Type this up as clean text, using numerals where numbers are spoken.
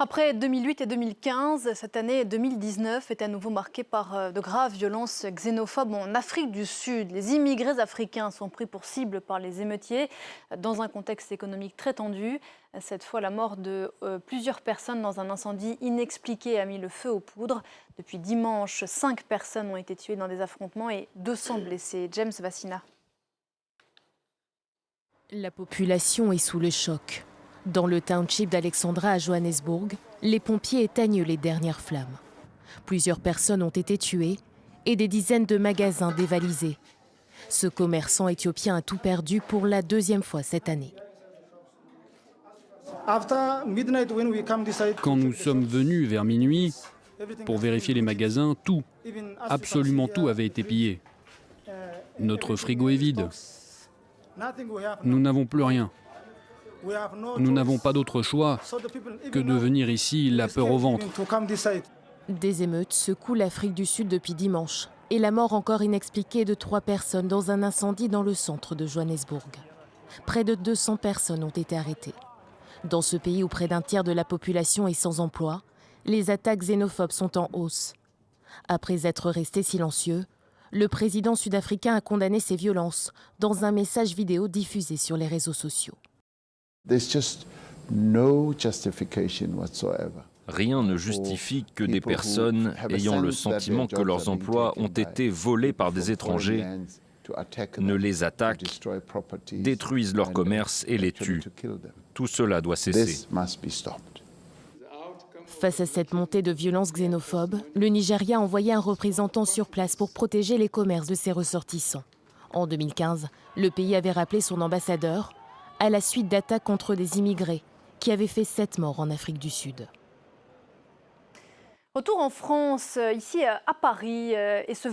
Après 2008 et 2015, cette année 2019 est à nouveau marquée par de graves violences xénophobes en Afrique du Sud. Les immigrés africains sont pris pour cible par les émeutiers dans un contexte économique très tendu. Cette fois, la mort de plusieurs personnes dans un incendie inexpliqué a mis le feu aux poudres. Depuis dimanche, 5 personnes ont été tuées dans des affrontements et 200 blessés. James Vassina. La population est sous le choc. Dans le township d'Alexandra à Johannesburg, les pompiers éteignent les dernières flammes. Plusieurs personnes ont été tuées et des dizaines de magasins dévalisés. Ce commerçant éthiopien a tout perdu pour la deuxième fois cette année. Quand nous sommes venus vers minuit pour vérifier les magasins, tout, absolument tout avait été pillé. Notre frigo est vide. Nous n'avons plus rien. Nous n'avons pas d'autre choix que de venir ici, la peur au ventre. Des émeutes secouent l'Afrique du Sud depuis dimanche et la mort encore inexpliquée de 3 personnes dans un incendie dans le centre de Johannesburg. Près de 200 personnes ont été arrêtées. Dans ce pays où près d'un tiers de la population est sans emploi, les attaques xénophobes sont en hausse. Après être resté silencieux, le président sud-africain a condamné ces violences dans un message vidéo diffusé sur les réseaux sociaux. Rien ne justifie que des personnes ayant le sentiment que leurs emplois ont été volés par des étrangers ne les attaquent, détruisent leur commerce et les tuent. Tout cela doit cesser. Face à cette montée de violence xénophobe, le Nigeria a envoyé un représentant sur place pour protéger les commerces de ses ressortissants. En 2015, le pays avait rappelé son ambassadeur à la suite d'attaques contre des immigrés qui avaient fait 7 morts en Afrique du Sud. Retour en France, ici à Paris, et ce